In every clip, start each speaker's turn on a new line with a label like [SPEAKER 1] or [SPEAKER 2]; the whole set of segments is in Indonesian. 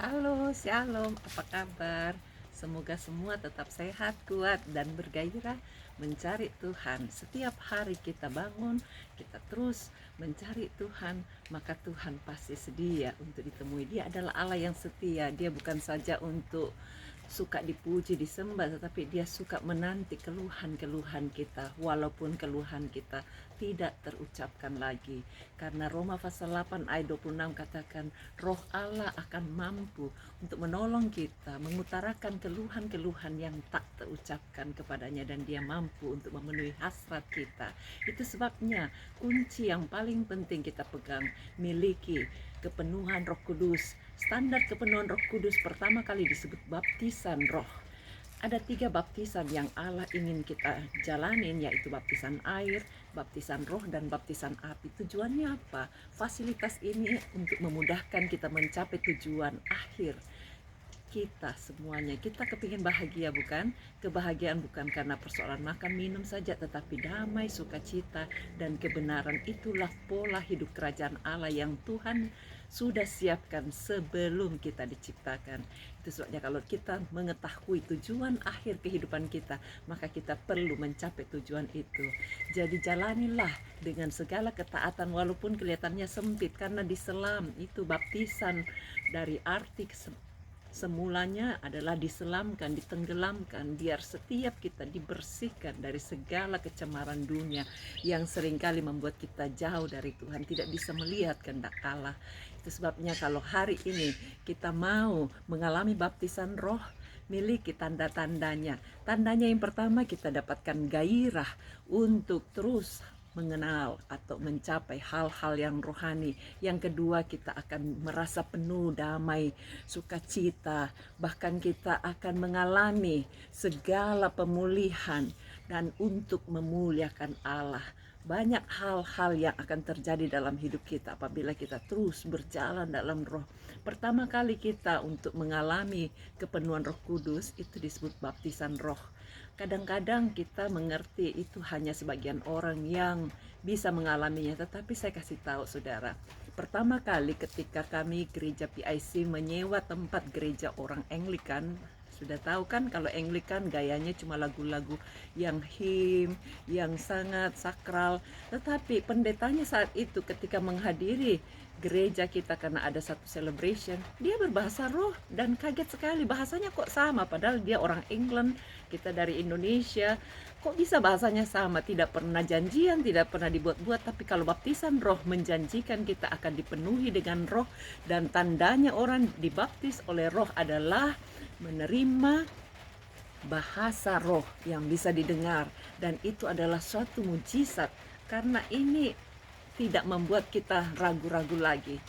[SPEAKER 1] Halo, Shalom, apa kabar? Semoga semua tetap sehat, kuat, dan bergairah mencari Tuhan. Setiap hari kita bangun, kita terus mencari Tuhan, maka Tuhan pasti sedia untuk ditemui. Dia adalah Allah yang setia. Dia bukan saja untuk suka dipuji, disembah, tetapi dia suka menanti keluhan-keluhan kita, walaupun keluhan kita tidak terucapkan lagi. Karena Roma pasal 8 ayat 26 katakan, Roh Allah akan mampu untuk menolong kita, mengutarakan keluhan-keluhan yang tak terucapkan kepadanya, dan dia mampu untuk memenuhi hasrat kita. Itu sebabnya kunci yang paling penting kita pegang, miliki kepenuhan Roh Kudus. Standar kepenuhan Roh Kudus pertama kali disebut baptisan roh. Ada 3 baptisan yang Allah ingin kita jalanin, yaitu baptisan air, baptisan roh, dan baptisan api. Tujuannya apa? Fasilitas ini untuk memudahkan kita mencapai tujuan akhir kita semuanya. Kita kepingin bahagia, bukan? Kebahagiaan bukan karena persoalan makan minum saja, tetapi damai, sukacita, dan kebenaran. Itulah pola hidup kerajaan Allah yang Tuhan sudah siapkan sebelum kita diciptakan. Itu sebabnya kalau kita mengetahui tujuan akhir kehidupan kita, maka kita perlu mencapai tujuan itu. Jadi jalanilah dengan segala ketaatan walaupun kelihatannya sempit, karena diselam itu baptisan dari arti semulanya adalah diselamkan, ditenggelamkan, biar setiap kita dibersihkan dari segala kecemaran dunia yang seringkali membuat kita jauh dari Tuhan, tidak bisa melihat kehendak Allah. Itu sebabnya kalau hari ini kita mau mengalami baptisan roh, miliki tanda-tandanya. Tandanya yang pertama, kita dapatkan gairah untuk terus mengenal atau mencapai hal-hal yang rohani. Yang kedua, kita akan merasa penuh damai, sukacita, bahkan kita akan mengalami segala pemulihan dan untuk memuliakan Allah. Banyak hal-hal yang akan terjadi dalam hidup kita apabila kita terus berjalan dalam roh. Pertama kali kita untuk mengalami kepenuhan Roh Kudus itu disebut baptisan roh. Kadang-kadang kita mengerti itu hanya sebagian orang yang bisa mengalaminya, tetapi saya kasih tahu saudara, pertama kali ketika kami gereja PIC menyewa tempat gereja orang Anglikan, sudah tahu kan kalau Anglikan gayanya cuma lagu-lagu yang hymn, yang sangat sakral, tetapi pendetanya saat itu ketika menghadiri gereja kita karena ada satu celebration, dia berbahasa roh dan kaget sekali, bahasanya kok sama padahal dia orang England, kita dari Indonesia. Kok bisa bahasanya sama? Tidak pernah janjian, tidak pernah dibuat-buat, tapi kalau baptisan roh menjanjikan kita akan dipenuhi dengan roh, dan tandanya orang dibaptis oleh roh adalah menerima bahasa roh yang bisa didengar, dan itu adalah suatu mujizat karena ini tidak membuat kita ragu-ragu lagi.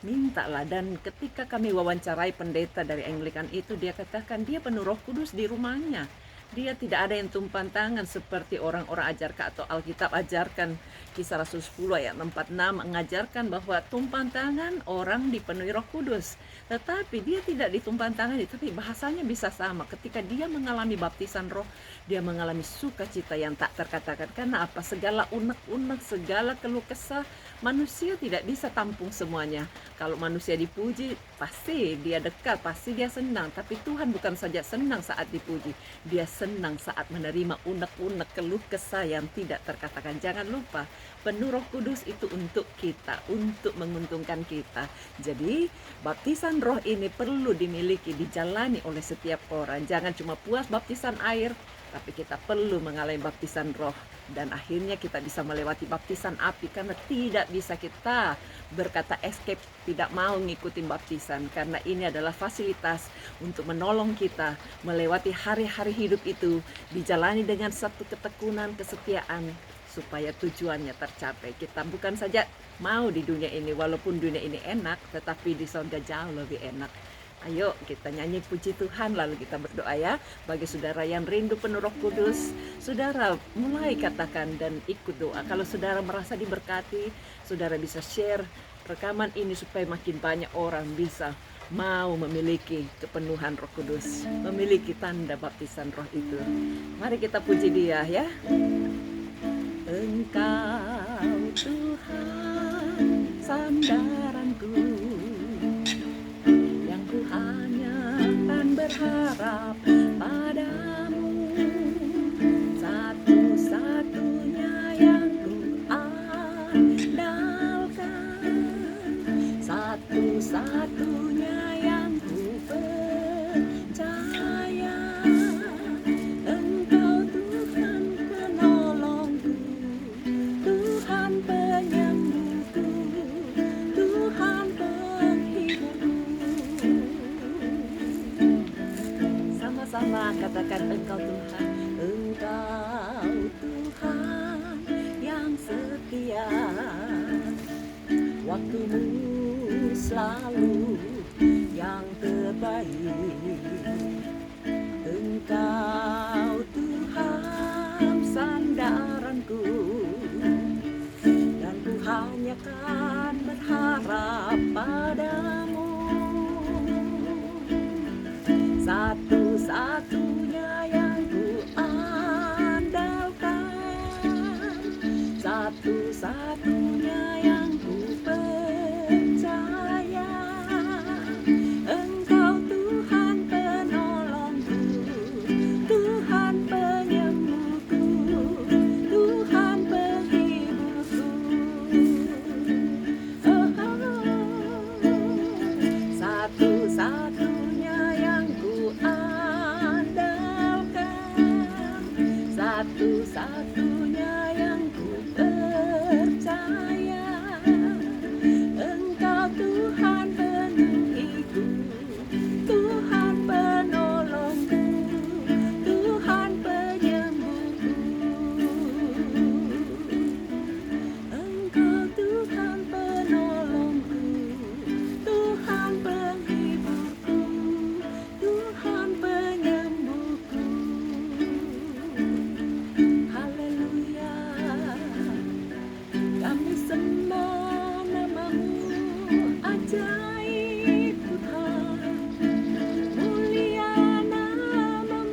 [SPEAKER 1] Mintalah. Dan ketika kami wawancarai pendeta dari Anglikan itu, dia katakan dia penuh Roh Kudus di rumahnya. Dia tidak ada yang tumpang tangan seperti orang-orang ajarkan atau Alkitab ajarkan. Kisah Rasul 10 ayat 46 mengajarkan bahwa tumpang tangan orang dipenuhi Roh Kudus. Tetapi dia tidak ditumpang tangan, tapi bahasanya bisa sama. Ketika dia mengalami baptisan roh, dia mengalami sukacita yang tak terkatakan. Karena apa? Segala unek-unek, segala keluh kesah, manusia tidak bisa tampung semuanya. Kalau manusia dipuji, pasti dia dekat, pasti dia senang. Tapi Tuhan bukan saja senang saat dipuji, dia senang saat menerima unek-unek keluh kesah yang tidak terkatakan. Jangan lupa, penuh Roh Kudus itu untuk kita, untuk menguntungkan kita. Jadi baptisan roh ini perlu dimiliki, dijalani oleh setiap orang. Jangan cuma puas baptisan air, tapi kita perlu mengalami baptisan roh. Dan akhirnya kita bisa melewati baptisan api, karena tidak bisa kita berkata escape, tidak mau ngikutin baptisan, karena ini adalah fasilitas untuk menolong kita melewati hari-hari hidup itu, dijalani dengan satu ketekunan, kesetiaan, supaya tujuannya tercapai. Kita bukan saja mau di dunia ini, walaupun dunia ini enak, tetapi di surga jauh lebih enak. Ayo kita nyanyi puji Tuhan, lalu kita berdoa ya. Bagi saudara yang rindu penuh Roh Kudus, saudara mulai katakan dan ikut doa. Kalau saudara merasa diberkati, saudara bisa share rekaman ini supaya makin banyak orang bisa mau memiliki kepenuhan Roh Kudus, memiliki tanda baptisan roh itu. Mari kita puji Dia ya. Engkau Tuhan sandaranku, yang ku berharap padamu. Satu-satunya yang ku andalkan, satu-satunya yang ku percaya. Engkau Tuhan penolongku, Tuhan penyembuhku, Tuhan penghiburku. Sama-sama katakan Engkau Tuhan, Engkau Tuhan yang setia. Waktumu selalu yang terbaik. Engkau Tuhan sandaranku, dan ku hanya kan berharap padamu. Satu-satunya yang ku andalkan, satu-satunya yang ku percaya. Engkau Tuhan penolongku, Tuhan penyembuhku, Tuhan penghiburku. Satu-satunya yang ku andalkan, satu-satunya yang ku percaya. Engkau Tuhan penuhiku, Tuhan penolongku, Tuhan penyembuhku. Engkau Tuhan penolongku, Tuhan penghiburku, Tuhan penyembuhku. Haleluya, kami sembah namamu ajaib Tuhan. Mulia namamu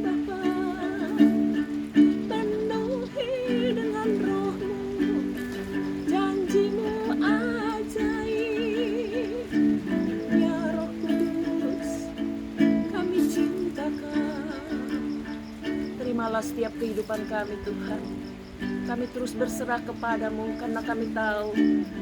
[SPEAKER 1] Bapa, penuhi dengan rohmu, janjimu ajaib. Ya Roh Kudus, kami cintakan. Terimalah setiap kehidupan kami Tuhan. Kami terus berserah kepadamu karena kami tahu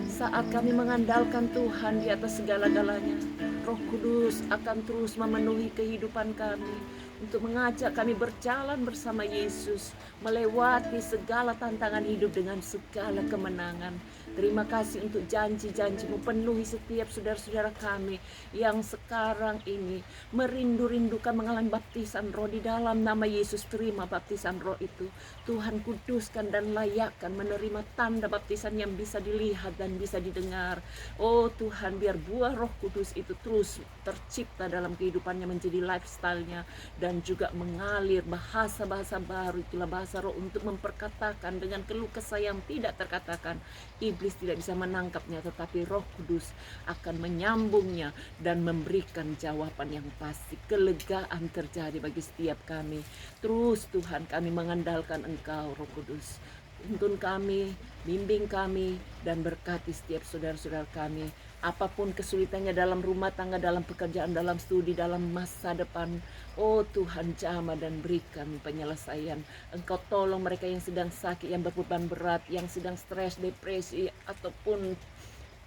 [SPEAKER 1] saat kami mengandalkan Tuhan di atas segala-galanya, Roh Kudus akan terus memenuhi kehidupan kami untuk mengajak kami berjalan bersama Yesus, melewati segala tantangan hidup dengan segala kemenangan. Terima kasih untuk janji-janjimu, penuhi setiap saudara-saudara kami yang sekarang ini merindu-rindukan mengalami baptisan roh di dalam nama Yesus. Terima baptisan roh itu, Tuhan kuduskan dan layakkan menerima tanda baptisan yang bisa dilihat dan bisa didengar. Oh Tuhan, biar buah Roh Kudus itu terus tercipta dalam kehidupannya, menjadi lifestyle-nya, dan juga mengalir bahasa-bahasa baru. Itulah bahasa roh untuk memperkatakan dengan keluh kesah yang tidak terkatakan. Iblis tidak bisa menangkapnya, tetapi Roh Kudus akan menyambungnya dan memberikan jawaban yang pasti. Kelegaan terjadi bagi setiap kami. Terus Tuhan, kami mengandalkan Engkau Roh Kudus. Tuntun kami, bimbing kami, dan berkati setiap saudara-saudara kami. Apapun kesulitannya dalam rumah tangga, dalam pekerjaan, dalam studi, dalam masa depan, oh Tuhan jamah dan berikan penyelesaian. Engkau tolong mereka yang sedang sakit, yang berbeban berat, yang sedang stres, depresi, ataupun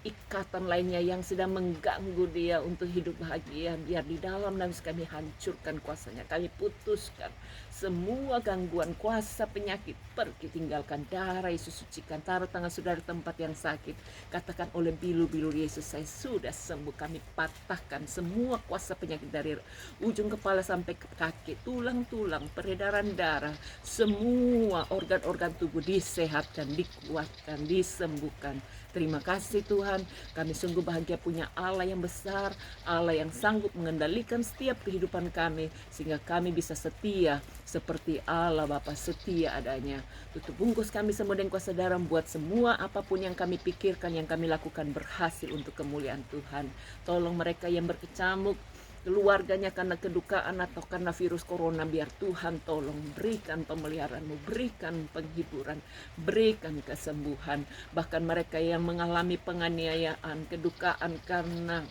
[SPEAKER 1] ikatan lainnya yang sedang mengganggu dia untuk hidup bahagia. Biar di dalam nafsu kami hancurkan kuasanya. Kami putuskan semua gangguan, kuasa penyakit, pergi, tinggalkan. Darah Yesus sucikan. Taruh tangan saudara tempat yang sakit, katakan oleh bilu-bilu Yesus, saya sudah sembuh. Kami patahkan semua kuasa penyakit dari ujung kepala sampai ke kaki, tulang-tulang, peredaran darah, semua organ-organ tubuh disehatkan, dikuatkan, disembuhkan. Terima kasih Tuhan, kami sungguh bahagia punya Allah yang besar, Allah yang sanggup mengendalikan setiap kehidupan kami, sehingga kami bisa setia seperti Allah Bapa setia adanya. Tutup bungkus kami semua dengan kuasa darah, buat semua apapun yang kami pikirkan, yang kami lakukan berhasil untuk kemuliaan Tuhan. Tolong mereka yang berkecamuk, keluarganya karena kedukaan atau karena virus corona, biar Tuhan tolong berikan pemeliharaan-Mu, berikan penghiburan, berikan kesembuhan. Bahkan mereka yang mengalami penganiayaan, kedukaan karena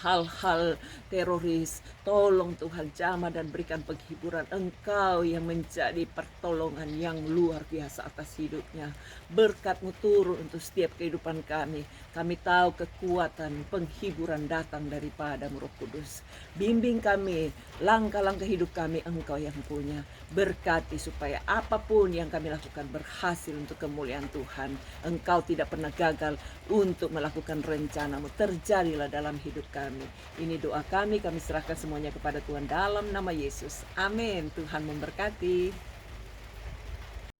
[SPEAKER 1] hal-hal teroris. Tolong Tuhan jamah dan berikan penghiburan. Engkau yang menjadi pertolongan yang luar biasa atas hidupnya. Berkat-Mu turun untuk setiap kehidupan kami. Kami tahu kekuatan penghiburan datang daripada Roh Kudus. Bimbing kami, langkah-langkah hidup kami Engkau yang punya. Berkati supaya apapun yang kami lakukan berhasil untuk kemuliaan Tuhan. Engkau tidak pernah gagal untuk melakukan rencana-Mu. Terjadilah dalam hidup kami. Ini doa kami serahkan semuanya kepada Tuhan dalam nama Yesus. Amin. Tuhan memberkati.